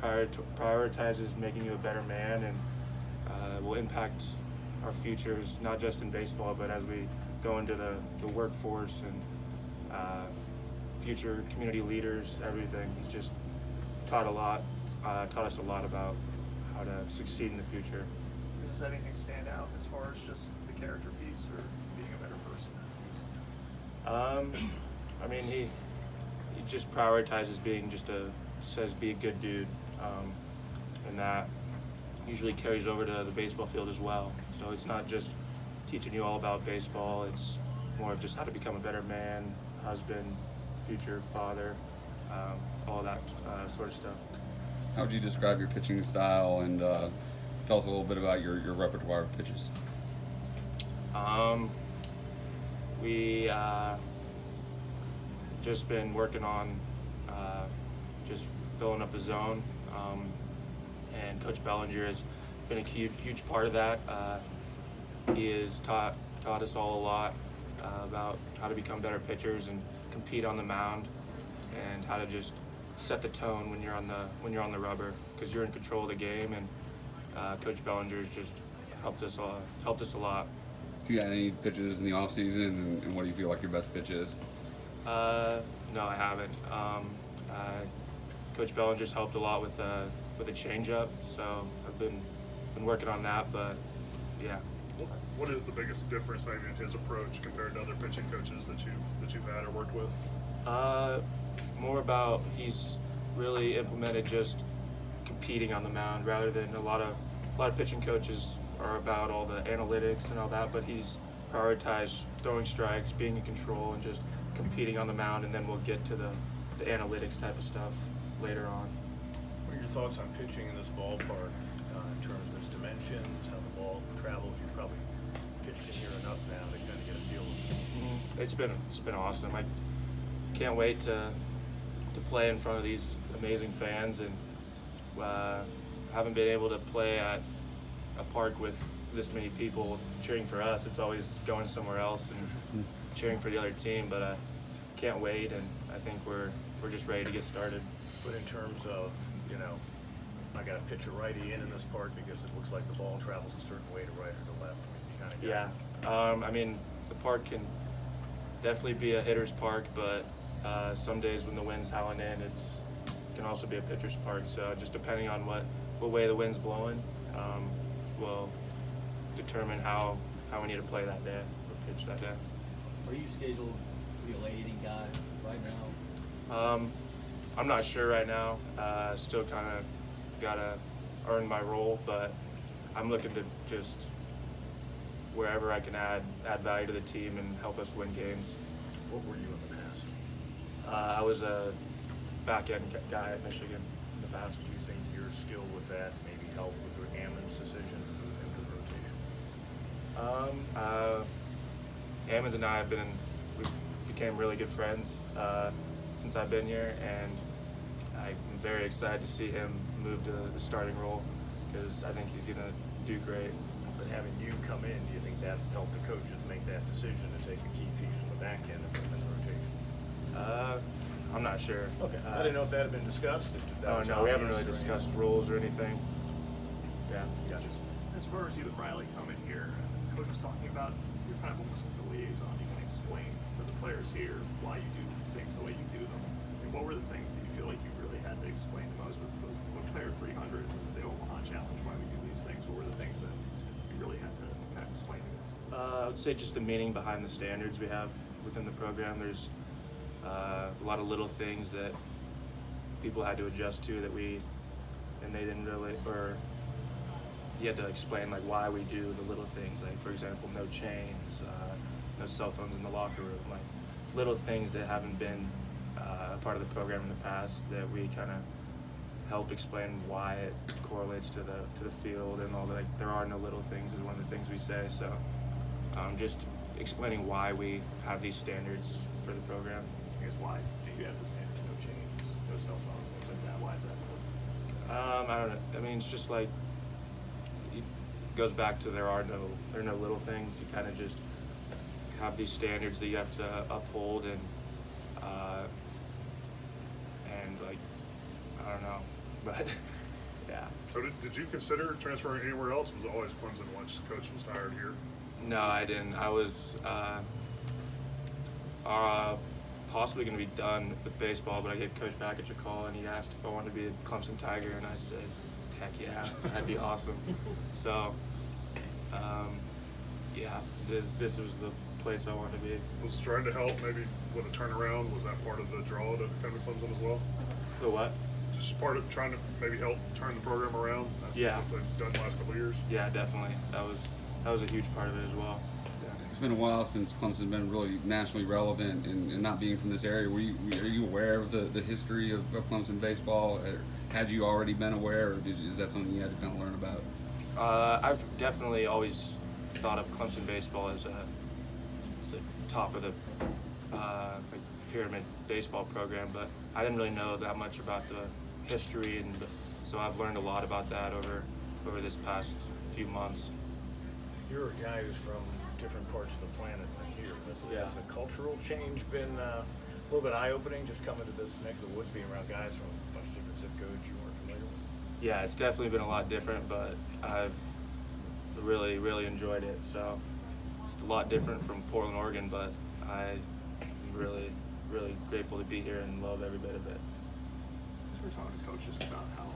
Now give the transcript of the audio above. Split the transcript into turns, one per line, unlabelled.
prioritizes making you a better man, and will impact our futures, not just in baseball, but as we go into the workforce and future community leaders, everything. He's just taught us a lot about how to succeed in the future.
Does anything stand out as far as just the character piece or being a better person piece?
I mean, he just prioritizes being says be a good dude, and that usually carries over to the baseball field as well. So it's not just teaching you all about baseball, it's more of just how to become a better man, husband, future father, all that sort of stuff.
How would you describe your pitching style, and tell us a little bit about your repertoire of pitches?
We just been working on just filling up the zone, and Coach Bellinger has been a huge part of that. He has taught us all a lot about how to become better pitchers and compete on the mound, and how to just set the tone when you're on the rubber, because you're in control of the game. And Coach Bellinger has just helped us a lot.
Do you got any pitches in the off season, and what do you feel like your best pitch is?
No, I haven't. Coach Bellinger's helped a lot with a changeup, so I've been working on that. But yeah.
What is the biggest difference maybe in his approach compared to other pitching coaches that you've had or worked with?
More about he's really implemented just competing on the mound, rather than a lot of pitching coaches are about all the analytics and all that, but he's prioritized throwing strikes, being in control, and just competing on the mound, and then we'll get to the analytics type of stuff later on.
What are your thoughts on pitching in this ballpark in terms of its dimensions, how the ball travels? You've probably pitched in here enough now to kind of get a feel of it.
It's been awesome. I can't wait to play in front of these amazing fans, and haven't been able to play at a park with this many people cheering for us. It's always going somewhere else and cheering for the other team, but I can't wait, and I think we're just ready to get started.
But in terms of, I got to pitch a righty in this park because it looks like the ball travels a certain way to right or to left. I mean, you kind of
I mean, the park can definitely be a hitter's park, but some days when the wind's howling in, it can also be a pitcher's park. So just depending on what way the wind's blowing, will determine how we need to play that day or pitch that day.
Are you scheduled to be a late inning guy right now?
I'm not sure right now. Still kind of gotta earn my role, but I'm looking to just wherever I can add value to the team and help us win games.
What were you in the past?
I was a back end guy at Michigan in the past.
Do you think your skill with that maybe helped with Ammon's decision to move into the rotation?
Ammons and I we became really good friends since I've been here, and I'm very excited to see him move to the starting role, because I think he's gonna do great.
But having you come in, do you think that helped the coaches make that decision to take a key piece from the back end and put him in the rotation?
I'm not sure.
Okay. I didn't know if that had been discussed.
No, we haven't really discussed rules or anything. Yeah.
Yes.
As far as you and Riley coming here, Coach was talking about you're kind of almost like the liaison. You can explain to the players here why you do things the way you do them. And what were the things that you feel like you really had to explain the most? Was the Player 300s, was the Omaha Challenge, why we do these things? What were the things that you really had to kind of explain to us?
I would say just the meaning behind the standards we have within the program. There's a lot of little things that people had to adjust to and they didn't really, or you had to explain like why we do the little things, like for example, no chains, no cell phones in the locker room, like little things that haven't been a part of the program in the past, that we kind of help explain why it correlates to the field and all that. Like, there are no little things is one of the things we say. So just explaining why we have these standards for the program.
I guess why do you have the standards? No chains, no cell phones, things like that. Why is that important?
I don't know. I mean, it's just like it goes back to there are no little things. You kind of just have these standards that you have to uphold, and like I don't know. But yeah.
So did you consider transferring anywhere else? Was it always Clemson once coach was hired here?
No, I didn't. I was possibly going to be done with baseball, but I gave Coach Bakich a call, and he asked if I wanted to be a Clemson Tiger, and I said, heck yeah, that'd be awesome. So, yeah, this was the place I wanted to be.
Was trying to help maybe with a turnaround, was that part of the draw to come to Clemson as well?
The what?
Just part of trying to maybe help turn the program around?
Yeah.
What they've done the last couple of years?
Yeah, definitely. That was a huge part of it as well.
It's been a while since Clemson's been really nationally relevant, and not being from this area. Are you aware of the history of Clemson baseball? Or had you already been aware, or is that something you had to kind of learn about?
I've definitely always thought of Clemson baseball as a top of the pyramid baseball program, but I didn't really know that much about the history, and so I've learned a lot about that over this past few months.
You're a guy who's from different parts of the planet than here. Has the cultural change been a little bit eye-opening, just coming to this neck of the woods, being around guys from a bunch of different zip codes you weren't familiar with?
Yeah, it's definitely been a lot different, but I've really, really enjoyed it. So it's a lot different from Portland, Oregon, but I'm really, really grateful to be here and love every bit of it.
We're talking to coaches about how